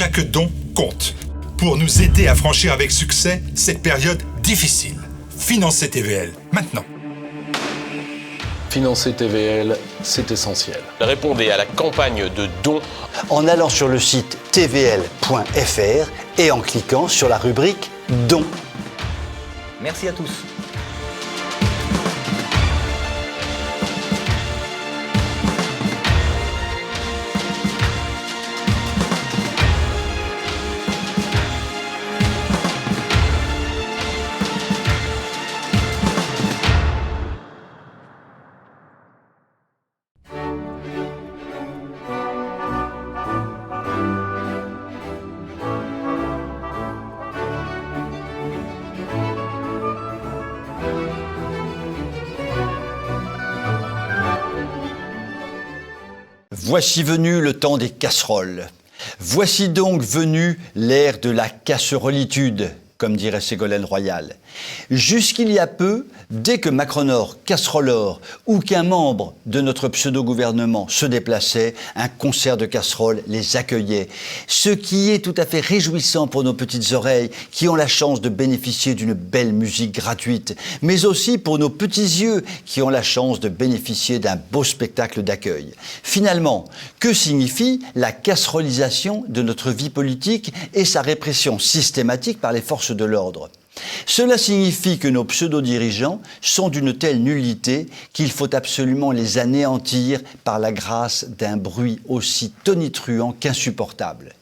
Chaque don compte pour nous aider à franchir avec succès cette période difficile. Financez TVL, maintenant. Financer TVL, c'est essentiel. Répondez à la campagne de dons en allant sur le site tvl.fr et en cliquant sur la rubrique Dons. Merci à tous. Voici venu le temps des casseroles. Voici donc venu l'ère de la casserolitude, comme dirait Ségolène Royal. Jusqu'il y a peu, dès que Macronor, Casserolor ou qu'un membre de notre pseudo-gouvernement se déplaçait, un concert de casseroles les accueillait. Ce qui est tout à fait réjouissant pour nos petites oreilles qui ont la chance de bénéficier d'une belle musique gratuite, mais aussi pour nos petits yeux qui ont la chance de bénéficier d'un beau spectacle d'accueil. Finalement, que signifie la casserolisation de notre vie politique et sa répression systématique par les forces de l'ordre ? Cela signifie que nos pseudo-dirigeants sont d'une telle nullité qu'il faut absolument les anéantir par la grâce d'un bruit aussi tonitruant qu'insupportable.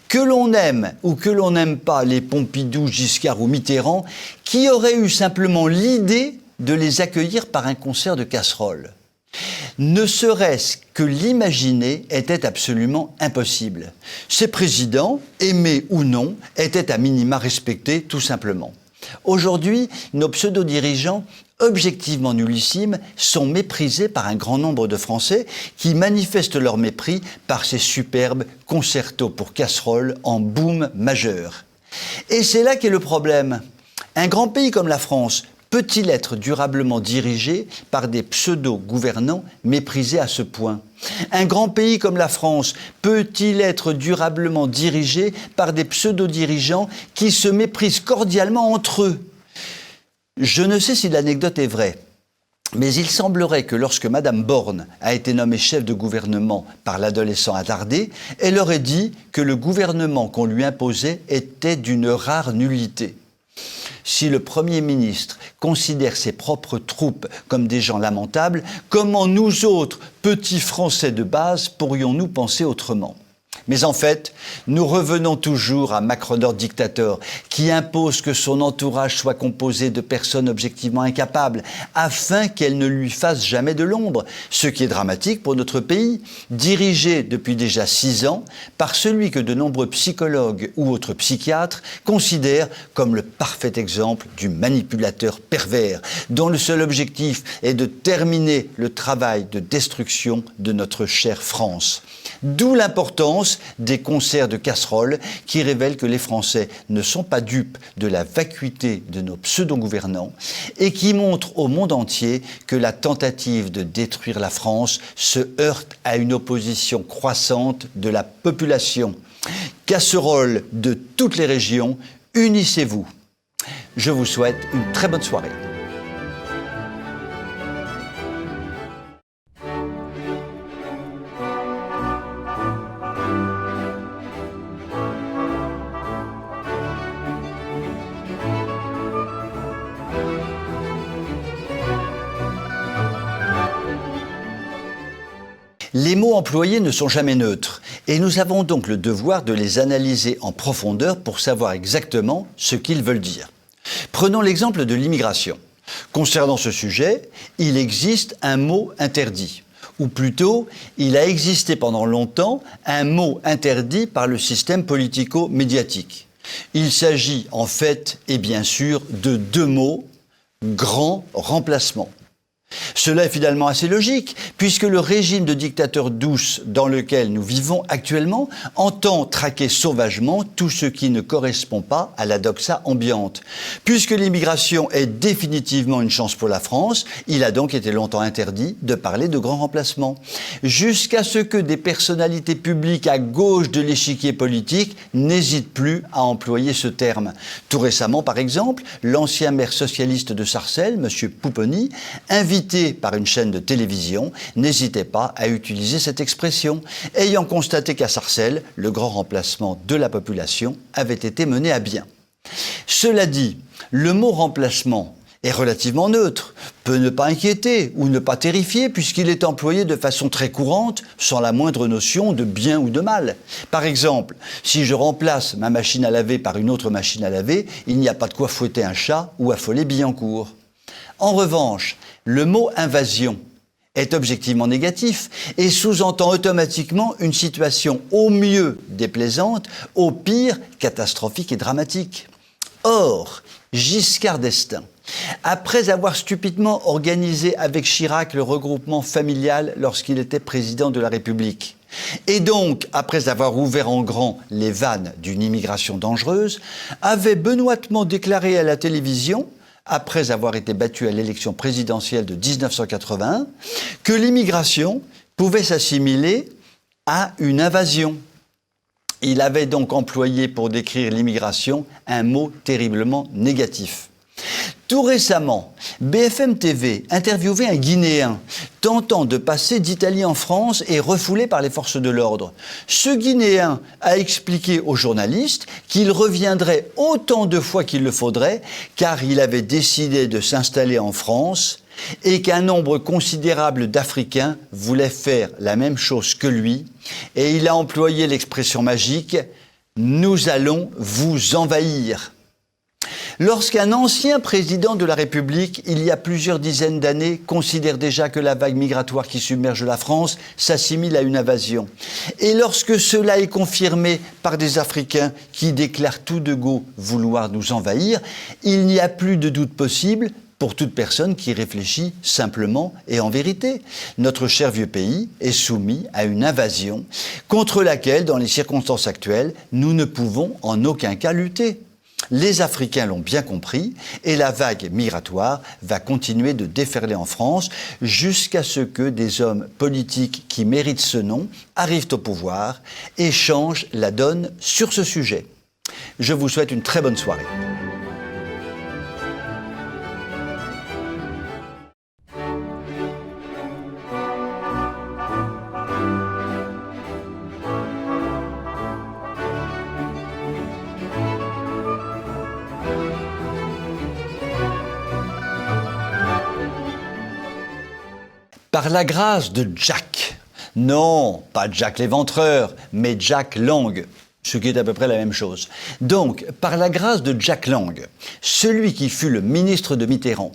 Que l'on aime ou que l'on n'aime pas les Pompidou, Giscard ou Mitterrand, qui aurait eu simplement l'idée de les accueillir par un concert de casseroles ? Ne serait-ce que l'imaginer était absolument impossible. Ces présidents, aimés ou non, étaient à minima respectés tout simplement. Aujourd'hui, nos pseudo-dirigeants, objectivement nullissimes, sont méprisés par un grand nombre de Français qui manifestent leur mépris par ces superbes concertos pour casseroles en boom majeur. Et c'est là qu'est le problème. Un grand pays comme la France peut-il être durablement dirigé par des pseudo-gouvernants méprisés à ce point ? Un grand pays comme la France peut-il être durablement dirigé par des pseudo-dirigeants qui se méprisent cordialement entre eux ? Je ne sais si l'anecdote est vraie, mais il semblerait que lorsque Madame Borne a été nommée chef de gouvernement par l'adolescent attardé, elle aurait dit que le gouvernement qu'on lui imposait était d'une rare nullité. Si le Premier ministre considère ses propres troupes comme des gens lamentables, comment nous autres, petits Français de base, pourrions-nous penser autrement ? Mais en fait, nous revenons toujours à Macronor dictateur, qui impose que son entourage soit composé de personnes objectivement incapables, afin qu'elles ne lui fassent jamais de l'ombre, ce qui est dramatique pour notre pays, dirigé depuis déjà 6 ans par celui que de nombreux psychologues ou autres psychiatres considèrent comme le parfait exemple du manipulateur pervers, dont le seul objectif est de terminer le travail de destruction de notre chère France. D'où l'importance des concerts de casseroles qui révèlent que les Français ne sont pas dupes de la vacuité de nos pseudo-gouvernants et qui montrent au monde entier que la tentative de détruire la France se heurte à une opposition croissante de la population. Casseroles de toutes les régions, unissez-vous. Je vous souhaite une très bonne soirée. Les mots employés ne sont jamais neutres et nous avons donc le devoir de les analyser en profondeur pour savoir exactement ce qu'ils veulent dire. Prenons l'exemple de l'immigration. Concernant ce sujet, il existe un mot interdit, ou plutôt, il a existé pendant longtemps un mot interdit par le système politico-médiatique. Il s'agit en fait et bien sûr de 2 mots, grand remplacement. Cela est finalement assez logique, puisque le régime de dictateur douce dans lequel nous vivons actuellement entend traquer sauvagement tout ce qui ne correspond pas à la doxa ambiante. Puisque l'immigration est définitivement une chance pour la France, il a donc été longtemps interdit de parler de grand remplacement. Jusqu'à ce que des personnalités publiques à gauche de l'échiquier politique n'hésitent plus à employer ce terme. Tout récemment, par exemple, l'ancien maire socialiste de Sarcelles, M. Pouponi, invité par une chaîne de télévision, n'hésitait pas à utiliser cette expression, ayant constaté qu'à Sarcelles, le grand remplacement de la population avait été mené à bien. Cela dit, le mot remplacement est relativement neutre, peut ne pas inquiéter ou ne pas terrifier puisqu'il est employé de façon très courante sans la moindre notion de bien ou de mal. Par exemple, si je remplace ma machine à laver par une autre machine à laver, il n'y a pas de quoi fouetter un chat ou affoler Billancourt. En revanche, le mot « invasion » est objectivement négatif et sous-entend automatiquement une situation au mieux déplaisante, au pire catastrophique et dramatique. Or, Giscard d'Estaing, après avoir stupidement organisé avec Chirac le regroupement familial lorsqu'il était président de la République, et donc, après avoir ouvert en grand les vannes d'une immigration dangereuse, avait benoîtement déclaré à la télévision, après avoir été battu à l'élection présidentielle de 1981, que l'immigration pouvait s'assimiler à une invasion. Il avait donc employé pour décrire l'immigration un mot terriblement négatif. Tout récemment, BFM TV interviewait un Guinéen tentant de passer d'Italie en France et refoulé par les forces de l'ordre. Ce Guinéen a expliqué aux journalistes qu'il reviendrait autant de fois qu'il le faudrait car il avait décidé de s'installer en France et qu'un nombre considérable d'Africains voulaient faire la même chose que lui et il a employé l'expression magique « Nous allons vous envahir ». Lorsqu'un ancien président de la République, il y a plusieurs dizaines d'années, considère déjà que la vague migratoire qui submerge la France s'assimile à une invasion, et lorsque cela est confirmé par des Africains qui déclarent tout de go vouloir nous envahir, il n'y a plus de doute possible pour toute personne qui réfléchit simplement et en vérité. Notre cher vieux pays est soumis à une invasion contre laquelle, dans les circonstances actuelles, nous ne pouvons en aucun cas lutter. Les Africains l'ont bien compris et la vague migratoire va continuer de déferler en France jusqu'à ce que des hommes politiques qui méritent ce nom arrivent au pouvoir et changent la donne sur ce sujet. Je vous souhaite une très bonne soirée. Par la grâce de Jack, non, pas Jack l'Éventreur, mais Jack Lang, ce qui est à peu près la même chose. Donc, par la grâce de Jack Lang, celui qui fut le ministre de Mitterrand,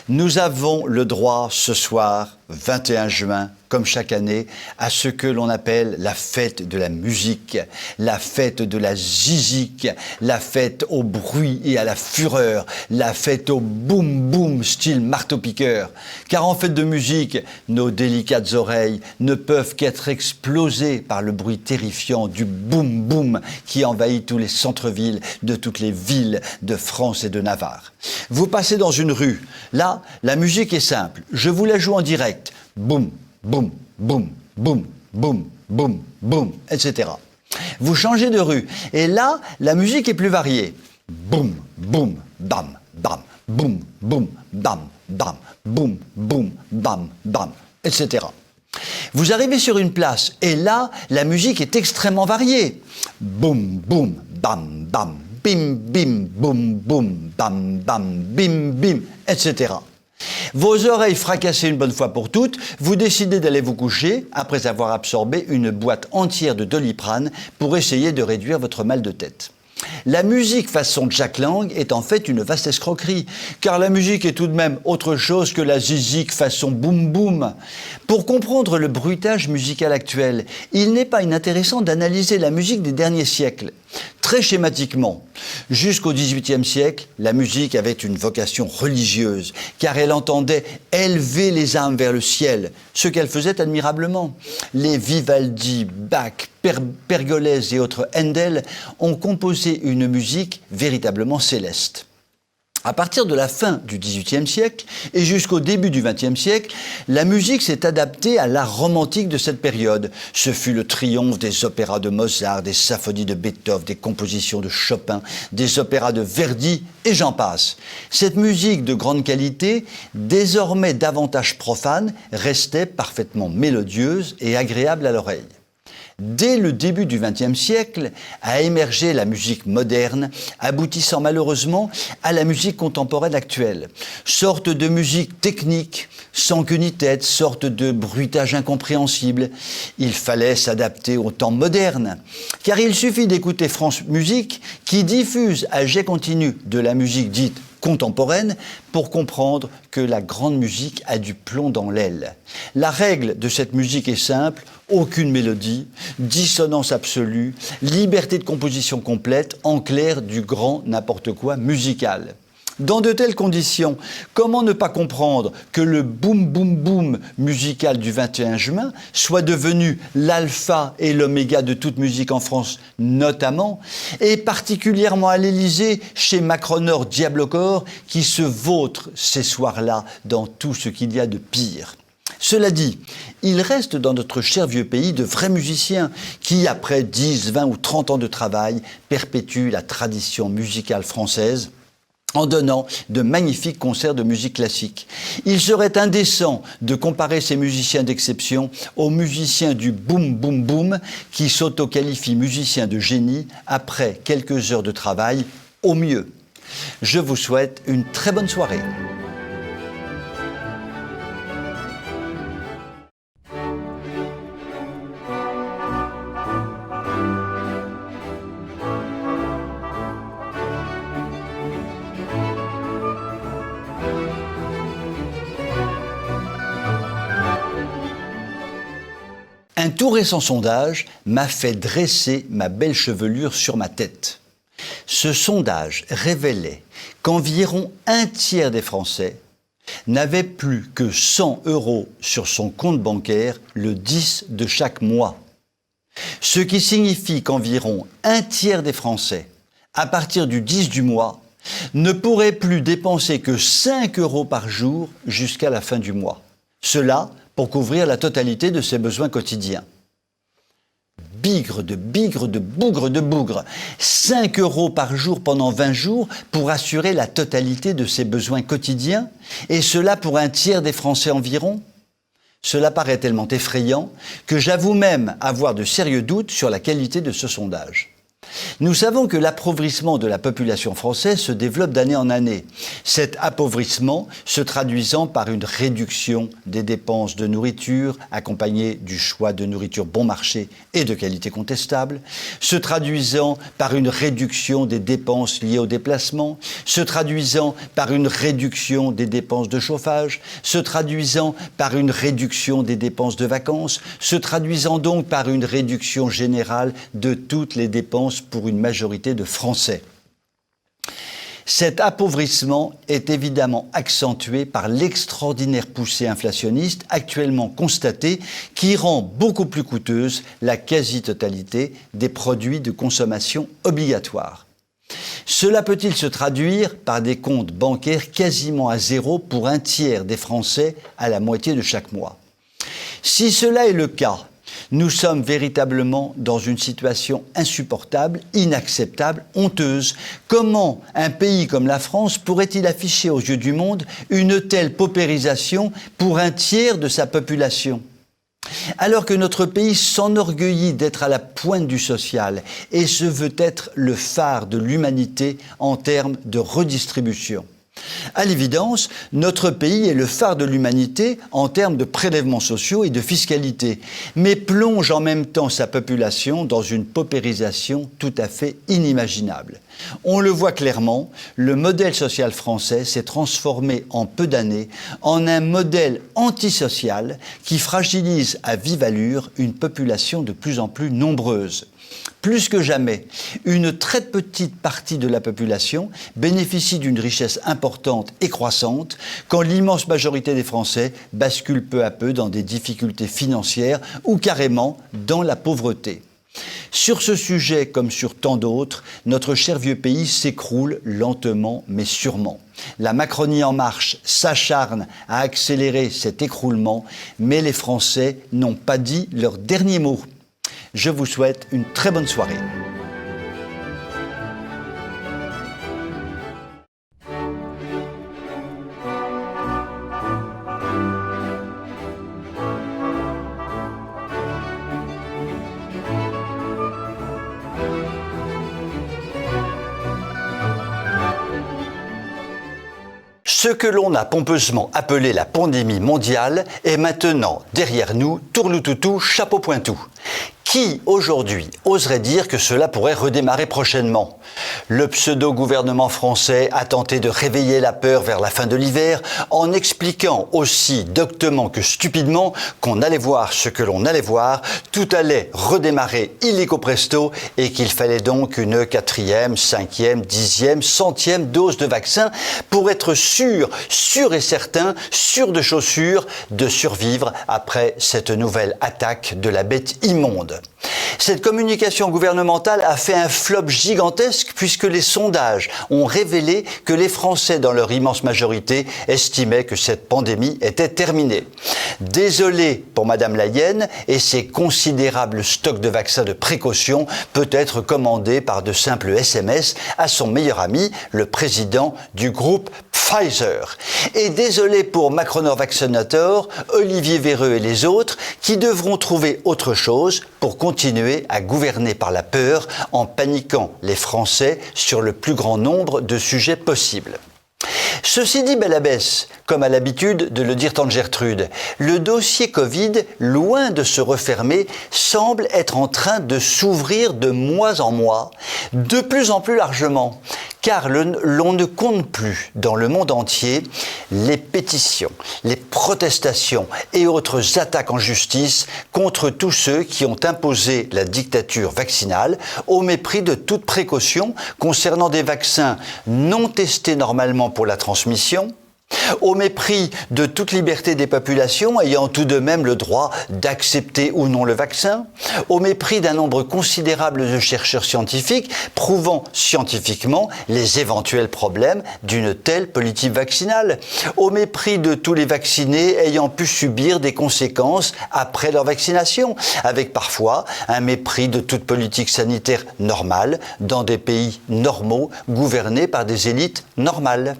nous avons le droit ce soir, 21 juin, comme chaque année, à ce que l'on appelle la fête de la musique, la fête de la zizik, la fête au bruit et à la fureur, la fête au boum-boum style marteau-piqueur. Car en fête de musique, nos délicates oreilles ne peuvent qu'être explosées par le bruit terrifiant du boum-boum qui envahit tous les centres-villes de toutes les villes de France et de Navarre. Vous passez dans une rue, là, la musique est simple, je vous la joue en direct, boum, boum, boum, boum, boum, boum, boum, etc. Vous changez de rue, et là, la musique est plus variée. Boum, boum, bam, bam, boum, boum, bam, bam, boum, boum, bam, bam, etc. Vous arrivez sur une place, et là, la musique est extrêmement variée. Boum, boum, bam, bam, bim, bim, boum, boum, bam, bam, bim, bim, etc. Vos oreilles fracassées une bonne fois pour toutes, vous décidez d'aller vous coucher après avoir absorbé une boîte entière de Doliprane pour essayer de réduire votre mal de tête. La musique façon Jack Lang est en fait une vaste escroquerie, car la musique est tout de même autre chose que la zizik façon boum boum. Pour comprendre le bruitage musical actuel, il n'est pas inintéressant d'analyser la musique des derniers siècles. Très schématiquement, jusqu'au XVIIIe siècle, la musique avait une vocation religieuse, car elle entendait élever les âmes vers le ciel, ce qu'elle faisait admirablement. Les Vivaldi, Bach, Pergolèse et autres Handel ont composé une musique véritablement céleste. À partir de la fin du XVIIIe siècle et jusqu'au début du XXe siècle, la musique s'est adaptée à l'art romantique de cette période. Ce fut le triomphe des opéras de Mozart, des symphonies de Beethoven, des compositions de Chopin, des opéras de Verdi et j'en passe. Cette musique de grande qualité, désormais davantage profane, restait parfaitement mélodieuse et agréable à l'oreille. Dès le début du XXe siècle a émergé la musique moderne, aboutissant malheureusement à la musique contemporaine actuelle. Sorte de musique technique, sans queue ni tête, sorte de bruitage incompréhensible. Il fallait s'adapter au temps moderne, car il suffit d'écouter France Musique qui diffuse à jet continu de la musique dite contemporaine pour comprendre que la grande musique a du plomb dans l'aile. La règle de cette musique est simple, aucune mélodie, dissonance absolue, liberté de composition complète, en clair du grand n'importe quoi musical. Dans de telles conditions, comment ne pas comprendre que le boum boum boum musical du 21 juin soit devenu l'alpha et l'oméga de toute musique en France notamment, et particulièrement à l'Élysée chez Macronor Diablocor qui se vautre ces soirs-là dans tout ce qu'il y a de pire. Cela dit, il reste dans notre cher vieux pays de vrais musiciens qui, après 10, 20 ou 30 ans de travail, perpétuent la tradition musicale française en donnant de magnifiques concerts de musique classique. Il serait indécent de comparer ces musiciens d'exception aux musiciens du boum boum boum qui s'auto-qualifient musiciens de génie après quelques heures de travail au mieux. Je vous souhaite une très bonne soirée. Un tout récent sondage m'a fait dresser ma belle chevelure sur ma tête. Ce sondage révélait qu'environ un tiers des Français n'avaient plus que 100 € sur son compte bancaire le 10 de chaque mois. Ce qui signifie qu'environ un tiers des Français, à partir du 10 du mois, ne pourraient plus dépenser que 5 € par jour jusqu'à la fin du mois. Cela pour couvrir la totalité de ses besoins quotidiens. Bigre de bougre, 5 € par jour pendant 20 jours pour assurer la totalité de ses besoins quotidiens, et cela pour un tiers des Français environ. Cela paraît tellement effrayant que j'avoue même avoir de sérieux doutes sur la qualité de ce sondage. Nous savons que l'appauvrissement de la population française se développe d'année en année. Cet appauvrissement se traduisant par une réduction des dépenses de nourriture, accompagnée du choix de nourriture bon marché et de qualité contestable, se traduisant par une réduction des dépenses liées au déplacement, se traduisant par une réduction des dépenses de chauffage, se traduisant par une réduction des dépenses de vacances, se traduisant donc par une réduction générale de toutes les dépenses pour une majorité de Français. Cet appauvrissement est évidemment accentué par l'extraordinaire poussée inflationniste actuellement constatée qui rend beaucoup plus coûteuse la quasi-totalité des produits de consommation obligatoires. Cela peut-il se traduire par des comptes bancaires quasiment à zéro pour un tiers des Français à la moitié de chaque mois? Si cela est le cas, nous sommes véritablement dans une situation insupportable, inacceptable, honteuse. Comment un pays comme la France pourrait-il afficher aux yeux du monde une telle paupérisation pour un tiers de sa population ? Alors que notre pays s'enorgueillit d'être à la pointe du social et se veut être le phare de l'humanité en termes de redistribution. À l'évidence, notre pays est le phare de l'humanité en termes de prélèvements sociaux et de fiscalité, mais plonge en même temps sa population dans une paupérisation tout à fait inimaginable. On le voit clairement, le modèle social français s'est transformé en peu d'années en un modèle antisocial qui fragilise à vive allure une population de plus en plus nombreuse. Plus que jamais, une très petite partie de la population bénéficie d'une richesse importante et croissante quand l'immense majorité des Français bascule peu à peu dans des difficultés financières ou carrément dans la pauvreté. Sur ce sujet, comme sur tant d'autres, notre cher vieux pays s'écroule lentement mais sûrement. La Macronie en marche s'acharne à accélérer cet écroulement, mais les Français n'ont pas dit leur dernier mot. Je vous souhaite une très bonne soirée. Ce que l'on a pompeusement appelé la pandémie mondiale est maintenant derrière nous, tourloutoutou, chapeau pointou. Qui, aujourd'hui, oserait dire que cela pourrait redémarrer prochainement ? Le pseudo-gouvernement français a tenté de réveiller la peur vers la fin de l'hiver en expliquant aussi doctement que stupidement qu'on allait voir ce que l'on allait voir, tout allait redémarrer illico presto et qu'il fallait donc une 4e, 5e, 10e, 100e dose de vaccin pour être sûr et certain, sûr de chaussures, de survivre après cette nouvelle attaque de la bête immonde. Cette communication gouvernementale a fait un flop gigantesque puisque les sondages ont révélé que les Français, dans leur immense majorité, estimaient que cette pandémie était terminée. Désolé pour Madame Layenne et ses considérables stocks de vaccins de précaution peut être commandés par de simples SMS à son meilleur ami, le président du groupe Pfizer. Et désolé pour Macronor Vaccinator, Olivier Véreux et les autres qui devront trouver autre chose pour continuer à gouverner par la peur en paniquant les Français sur le plus grand nombre de sujets possibles. Ceci dit, belle abbesse, comme à l'habitude de le dire tante Gertrude, le dossier Covid, loin de se refermer, semble être en train de s'ouvrir de mois en mois, de plus en plus largement, car l'on ne compte plus dans le monde entier les pétitions, les protestations et autres attaques en justice contre tous ceux qui ont imposé la dictature vaccinale au mépris de toute précaution concernant des vaccins non testés normalement pour la transmission, au mépris de toute liberté des populations ayant tout de même le droit d'accepter ou non le vaccin, au mépris d'un nombre considérable de chercheurs scientifiques prouvant scientifiquement les éventuels problèmes d'une telle politique vaccinale, au mépris de tous les vaccinés ayant pu subir des conséquences après leur vaccination, avec parfois un mépris de toute politique sanitaire normale dans des pays normaux gouvernés par des élites normales.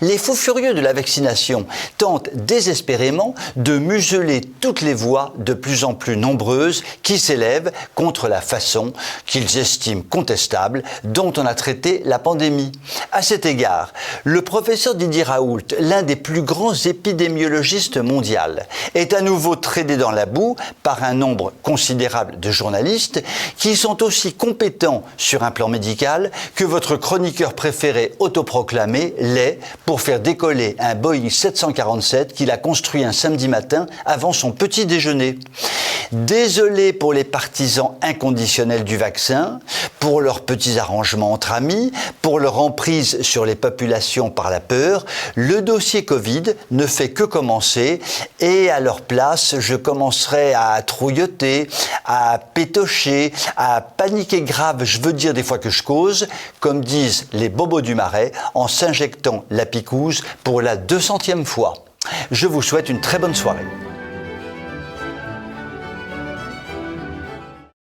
Les fous furieux de la vaccination tentent désespérément de museler toutes les voix de plus en plus nombreuses qui s'élèvent contre la façon qu'ils estiment contestable dont on a traité la pandémie. À cet égard, le professeur Didier Raoult, l'un des plus grands épidémiologistes mondiaux, est à nouveau traîné dans la boue par un nombre considérable de journalistes qui sont aussi compétents sur un plan médical que votre chroniqueur préféré autoproclamé l'est pour faire décoller un Boeing 747 qu'il a construit un samedi matin avant son petit déjeuner. Désolé pour les partisans inconditionnels du vaccin, pour leurs petits arrangements entre amis, pour leur emprise sur les populations par la peur, le dossier Covid ne fait que commencer et à leur place, je commencerai à trouilloter, à pétocher, à paniquer grave, je veux dire des fois que je cause, comme disent les bobos du Marais, en s'injectant la picouse pour la 200e fois. Je vous souhaite une très bonne soirée.